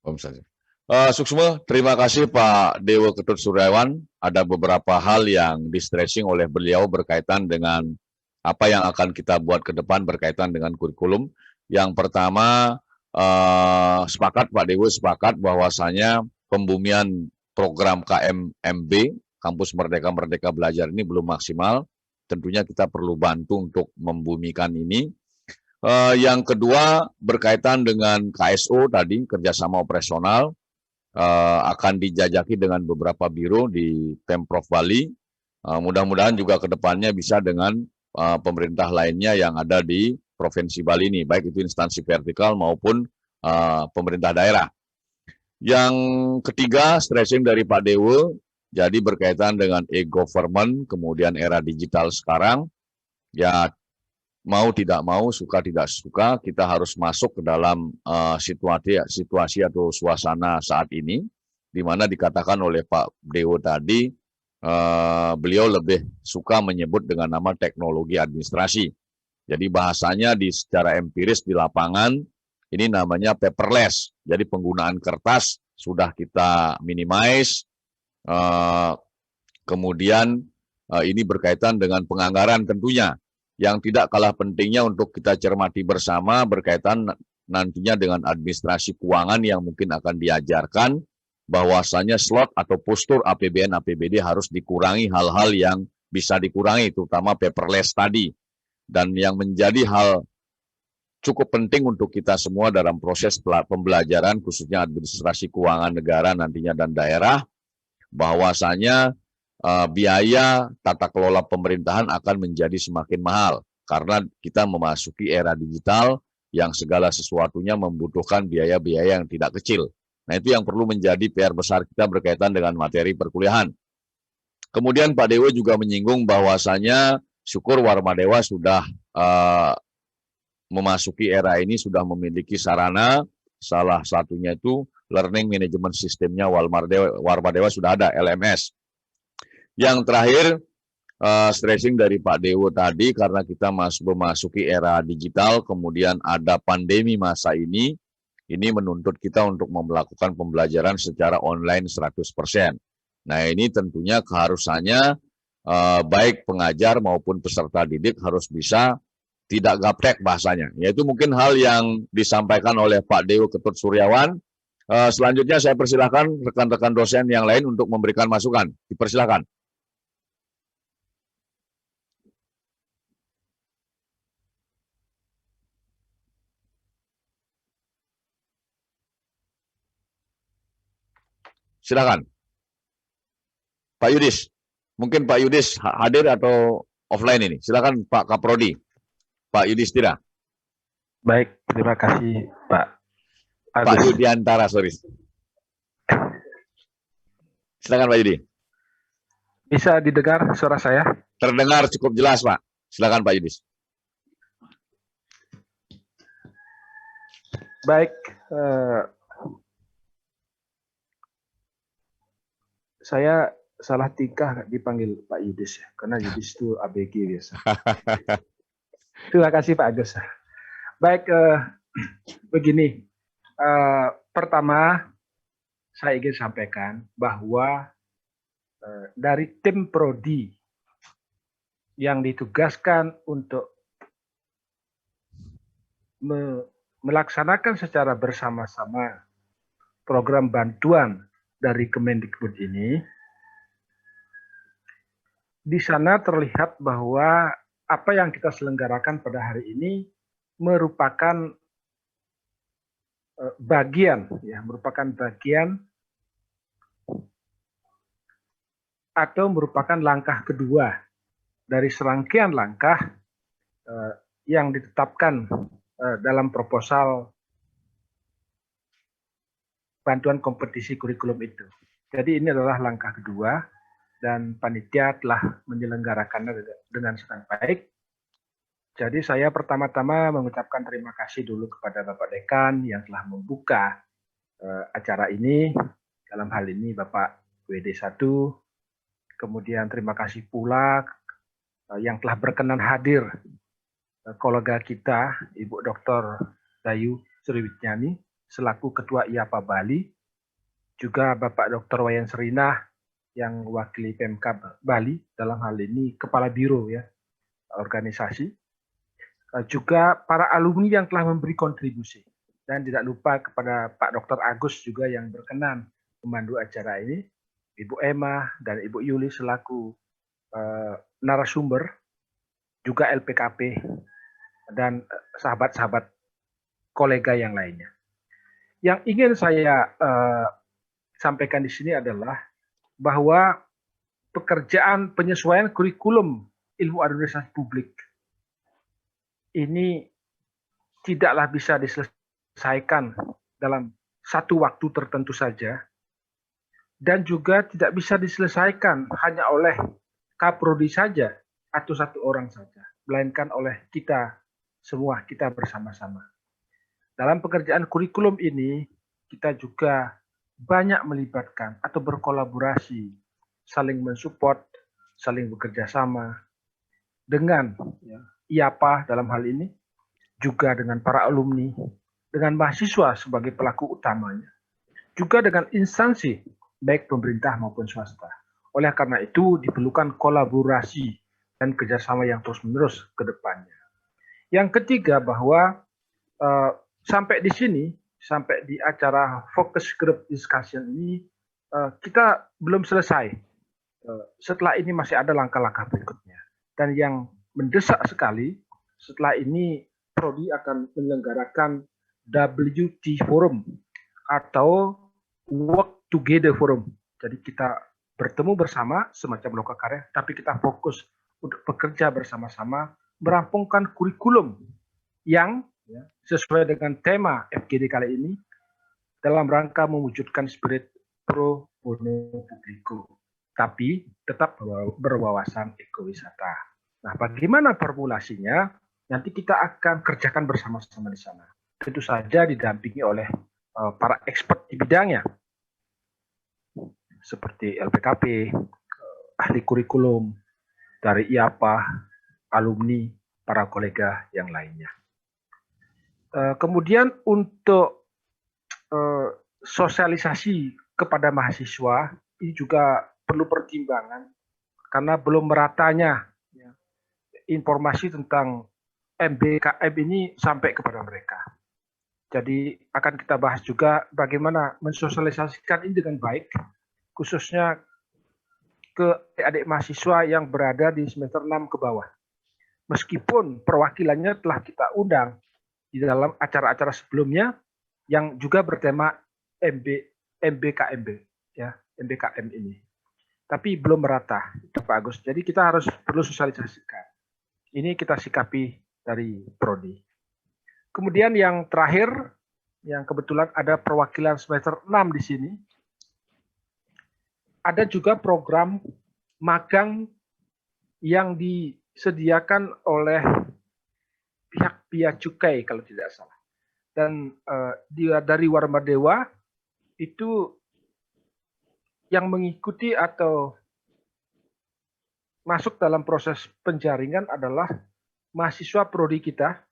Om saja. Suksma, terima kasih Pak Dewa Ketut Suryawan. Ada beberapa hal yang di-stressing oleh beliau berkaitan dengan apa yang akan kita buat ke depan berkaitan dengan kurikulum. Yang pertama, sepakat Pak Dewa, sepakat bahwasanya pembumian program KMMB, Kampus Merdeka Merdeka Belajar ini belum maksimal. Tentunya kita perlu bantu untuk membumikan ini. Yang kedua, berkaitan dengan KSO tadi, kerjasama operasional, akan dijajaki dengan beberapa biro di Pemprov Bali. Mudah-mudahan juga ke depannya bisa dengan pemerintah lainnya yang ada di Provinsi Bali ini, baik itu instansi vertikal maupun pemerintah daerah. Yang ketiga, stressing dari Pak Dewo, jadi berkaitan dengan e-government, kemudian era digital sekarang, ya mau tidak mau, suka tidak suka, kita harus masuk ke dalam situasi atau suasana saat ini, di mana dikatakan oleh Pak Dewo tadi, beliau lebih suka menyebut dengan nama teknologi administrasi. Jadi bahasanya secara empiris di lapangan, ini namanya paperless. Jadi penggunaan kertas sudah kita minimize, kemudian ini berkaitan dengan penganggaran tentunya, yang tidak kalah pentingnya untuk kita cermati bersama berkaitan nantinya dengan administrasi keuangan yang mungkin akan diajarkan, bahwasanya slot atau postur APBN APBD harus dikurangi hal-hal yang bisa dikurangi, terutama paperless tadi. Dan yang menjadi hal cukup penting untuk kita semua dalam proses pembelajaran, khususnya administrasi keuangan negara nantinya dan daerah, bahwasanya biaya tata kelola pemerintahan akan menjadi semakin mahal karena kita memasuki era digital yang segala sesuatunya membutuhkan biaya-biaya yang tidak kecil. Nah, itu yang perlu menjadi PR besar kita berkaitan dengan materi perkuliahan. Kemudian Pak Dewo juga menyinggung bahwasanya syukur Warmadewa sudah memasuki era ini, sudah memiliki sarana, salah satunya itu Learning Management Systemnya Warmadewa sudah ada, LMS. Yang terakhir, stressing dari Pak Dewo tadi, karena kita memasuki era digital, kemudian ada pandemi masa ini menuntut kita untuk melakukan pembelajaran secara online 100%. Nah, ini tentunya keharusannya baik pengajar maupun peserta didik harus bisa tidak gaptek bahasanya. Yaitu mungkin hal yang disampaikan oleh Pak Dewo Ketut Suryawan. Selanjutnya saya persilahkan rekan-rekan dosen yang lain untuk memberikan masukan. Dipersilahkan. Silakan. Pak Yudis. Mungkin Pak Yudis hadir atau offline ini. Silakan Pak Kaprodi. Pak Yudhistira. Baik, terima kasih Pak Agus. Pak Yudiantara, sorry. Silakan Pak Yudi. Bisa didengar suara saya? Terdengar cukup jelas Pak. Silakan Pak Yudis. Baik, saya salah tingkah dipanggil Pak Yudis ya, karena Yudis itu ABG biasa. Terima kasih Pak Agus. Baik, begini. Pertama, saya ingin sampaikan bahwa dari tim Prodi yang ditugaskan untuk melaksanakan secara bersama-sama program bantuan dari Kemendikbud ini, di sana terlihat bahwa apa yang kita selenggarakan pada hari ini merupakan bagian atau merupakan langkah kedua dari serangkaian langkah yang ditetapkan dalam proposal bantuan kompetisi kurikulum itu. Jadi ini adalah langkah kedua dan panitia telah menyelenggarakannya dengan sangat baik. Jadi saya pertama-tama mengucapkan terima kasih dulu kepada Bapak Dekan yang telah membuka acara ini, dalam hal ini Bapak WD1, kemudian terima kasih pula yang telah berkenan hadir kolega kita, Ibu Dr. Dayu Sriwidnyani, selaku Ketua IAPA Bali, juga Bapak Dr. Wayan Serinah yang mewakili Pemkab Bali, dalam hal ini Kepala Biro ya organisasi, juga para alumni yang telah memberi kontribusi, dan tidak lupa kepada Pak Dr. Agus juga yang berkenan memandu acara ini, Ibu Emma dan Ibu Yuli selaku narasumber, juga LPKP dan sahabat-sahabat kolega yang lainnya. Yang ingin saya sampaikan di sini adalah bahwa pekerjaan penyesuaian kurikulum ilmu administrasi publik ini tidaklah bisa diselesaikan dalam satu waktu tertentu saja, dan juga tidak bisa diselesaikan hanya oleh Kaprodi saja atau satu orang saja, melainkan oleh kita semua, kita bersama-sama. Dalam pekerjaan kurikulum ini, kita juga banyak melibatkan atau berkolaborasi, saling mensupport, saling bekerja sama dengan IAPA dalam hal ini, juga dengan para alumni, dengan mahasiswa sebagai pelaku utamanya, juga dengan instansi baik pemerintah maupun swasta. Oleh karena itu diperlukan kolaborasi dan kerjasama yang terus-menerus ke depannya. Yang ketiga, bahwa sampai di sini, sampai di acara focus group discussion ini, kita belum selesai. Setelah ini masih ada langkah-langkah berikutnya. Dan yang mendesak sekali, setelah ini Prodi akan menyelenggarakan WT Forum atau Work Together Forum. Jadi kita bertemu bersama semacam lokakarya, tapi kita fokus untuk bekerja bersama-sama merampungkan kurikulum yang sesuai dengan tema FGD kali ini dalam rangka mewujudkan spirit pro bono publico, tapi tetap berwawasan ekowisata. Nah, bagaimana formulasinya? Nanti kita akan kerjakan bersama-sama di sana. Tentu saja didampingi oleh para expert di bidangnya, seperti LPKP, ahli kurikulum, dari IAPA, alumni, para kolega yang lainnya. Kemudian untuk sosialisasi kepada mahasiswa, ini juga perlu pertimbangan, karena belum meratanya informasi tentang MBKM ini sampai kepada mereka. Jadi akan kita bahas juga bagaimana mensosialisasikan ini dengan baik, khususnya ke adik mahasiswa yang berada di semester 6 ke bawah. Meskipun perwakilannya telah kita undang di dalam acara-acara sebelumnya yang juga bertema MBKM ya, MBKM ini. Tapi belum merata, Pak Agus. Jadi kita perlu sosialisasikan. Ini kita sikapi dari Prodi. Kemudian yang terakhir, yang kebetulan ada perwakilan semester 6 di sini, ada juga program magang yang disediakan oleh pihak Bea Cukai kalau tidak salah. Dan dari Warmadewa itu yang mengikuti atau masuk dalam proses penjaringan adalah mahasiswa prodi kita,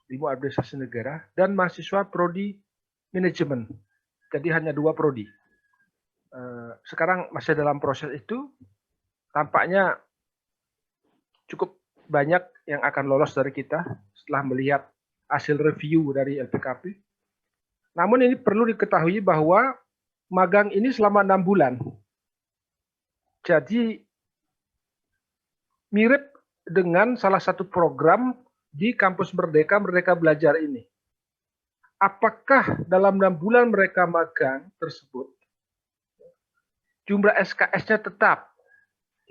Ilmu Administrasi Negara, dan mahasiswa prodi Manajemen. Jadi hanya 2 prodi. Sekarang masih dalam proses itu, tampaknya cukup banyak yang akan lolos dari kita setelah melihat hasil review dari LPKP. Namun ini perlu diketahui bahwa magang ini selama 6 bulan. Jadi mirip dengan salah satu program di Kampus Merdeka, Merdeka Belajar ini. Apakah dalam 6 bulan mereka magang tersebut, jumlah SKS-nya tetap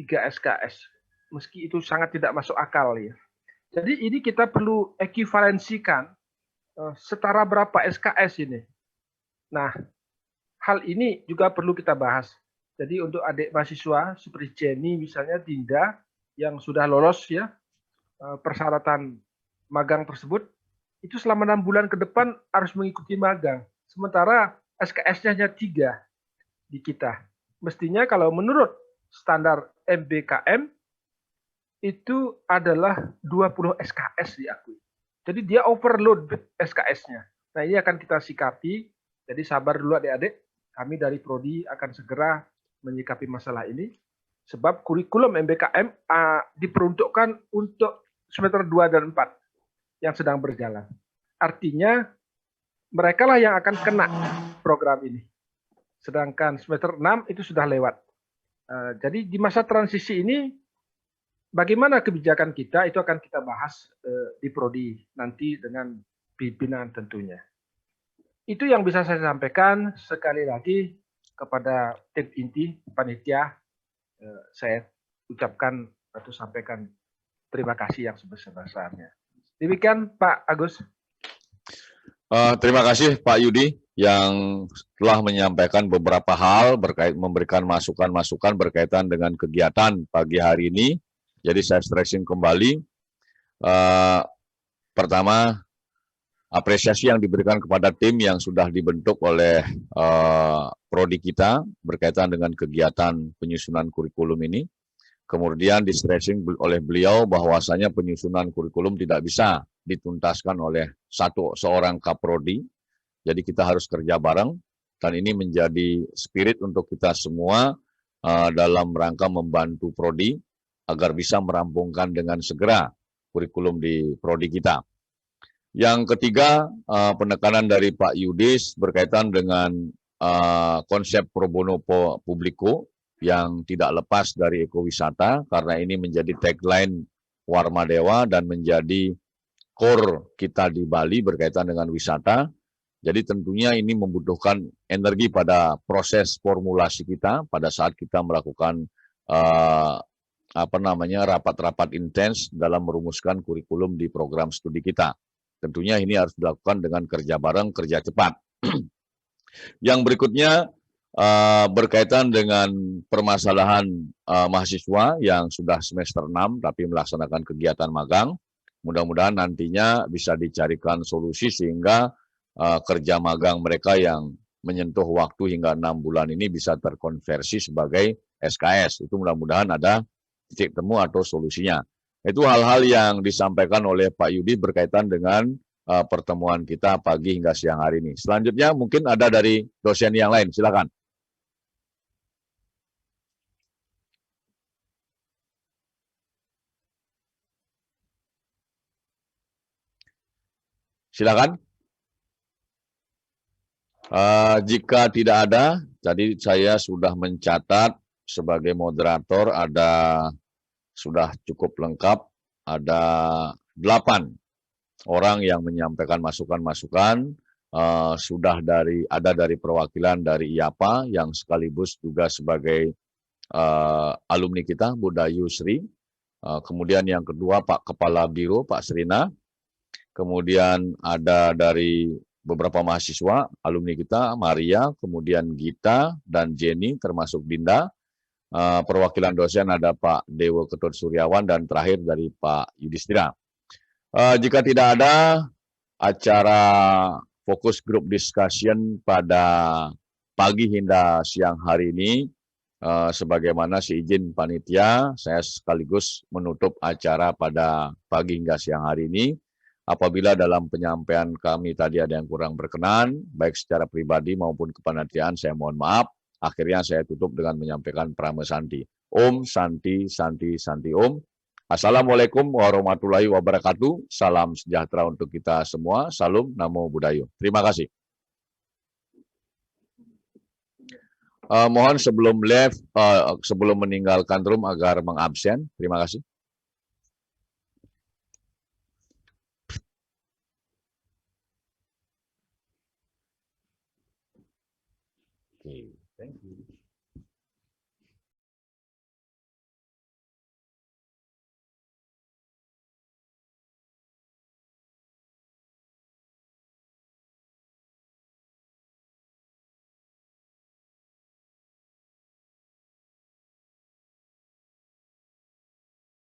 3 SKS, meski itu sangat tidak masuk akal ya. Jadi ini kita perlu ekuivalensikan setara berapa SKS ini. Nah, hal ini juga perlu kita bahas. Jadi untuk adik mahasiswa seperti Jenny misalnya, Dinda yang sudah lolos ya persyaratan magang tersebut, itu selama 6 bulan ke depan harus mengikuti magang. Sementara SKS-nya hanya 3 di kita. Mestinya kalau menurut standar MBKM itu adalah 20 SKS diakui. Jadi dia overload SKS-nya. Nah, ini akan kita sikapi. Jadi sabar dulu adik-adik. Kami dari Prodi akan segera menyikapi masalah ini. Sebab kurikulum MBKM diperuntukkan untuk semester 2 dan 4 yang sedang berjalan. Artinya mereka lah yang akan kena program ini. Sedangkan semester 6 itu sudah lewat. Jadi di masa transisi ini, bagaimana kebijakan kita itu akan kita bahas di Prodi nanti dengan pimpinan tentunya. Itu yang bisa saya sampaikan. Sekali lagi kepada tim inti panitia, saya ucapkan atau sampaikan terima kasih yang sebesar-besarnya. Demikian Pak Agus. Terima kasih Pak Yudi yang telah menyampaikan beberapa hal memberikan masukan-masukan berkaitan dengan kegiatan pagi hari ini. Jadi saya stressing kembali. Pertama, apresiasi yang diberikan kepada tim yang sudah dibentuk oleh prodi kita berkaitan dengan kegiatan penyusunan kurikulum ini. Kemudian di-stressing oleh beliau bahwasanya penyusunan kurikulum tidak bisa dituntaskan oleh seorang kaprodi. Jadi kita harus kerja bareng dan ini menjadi spirit untuk kita semua dalam rangka membantu prodi agar bisa merampungkan dengan segera kurikulum di prodi kita. Yang ketiga, penekanan dari Pak Yudis berkaitan dengan konsep pro bono publico yang tidak lepas dari ekowisata, karena ini menjadi tagline Warma Dewa dan menjadi core kita di Bali berkaitan dengan wisata. Jadi tentunya ini membutuhkan energi pada proses formulasi kita pada saat kita melakukan rapat-rapat intens dalam merumuskan kurikulum di program studi kita. Tentunya ini harus dilakukan dengan kerja bareng, kerja cepat. Yang berikutnya berkaitan dengan permasalahan mahasiswa yang sudah semester 6 tapi melaksanakan kegiatan magang. Mudah-mudahan nantinya bisa dicarikan solusi sehingga kerja magang mereka yang menyentuh waktu hingga 6 bulan ini bisa terkonversi sebagai SKS. Itu mudah-mudahan ada titik temu atau solusinya. Itu hal-hal yang disampaikan oleh Pak Yudi berkaitan dengan pertemuan kita pagi hingga siang hari ini. Selanjutnya mungkin ada dari dosen yang lain, silakan. Silakan. Jika tidak ada, jadi saya sudah mencatat sebagai moderator sudah cukup lengkap, ada 8 orang yang menyampaikan masukan-masukan, sudah ada dari perwakilan dari IAPA yang sekaligus juga sebagai alumni kita, Budayu Sri. Kemudian yang kedua Pak Kepala Biro, Pak Srina. Kemudian ada dari beberapa mahasiswa, alumni kita, Maria, kemudian Gita dan Jenny, termasuk Dinda. Perwakilan dosen ada Pak Dewo Ketut Suryawan dan terakhir dari Pak Yudhistira. Jika tidak ada acara fokus group discussion pada pagi hingga siang hari ini, sebagaimana seizin panitia, saya sekaligus menutup acara pada pagi hingga siang hari ini. Apabila dalam penyampaian kami tadi ada yang kurang berkenan, baik secara pribadi maupun kepanitiaan, saya mohon maaf. Akhirnya saya tutup dengan menyampaikan pramesanti. Om Santi Santi Santi Om. Assalamualaikum warahmatullahi wabarakatuh. Salam sejahtera untuk kita semua. Salam Namo Buddhaya. Terima kasih. Mohon sebelum meninggalkan room agar mengabsen. Terima kasih. Okay, thank you.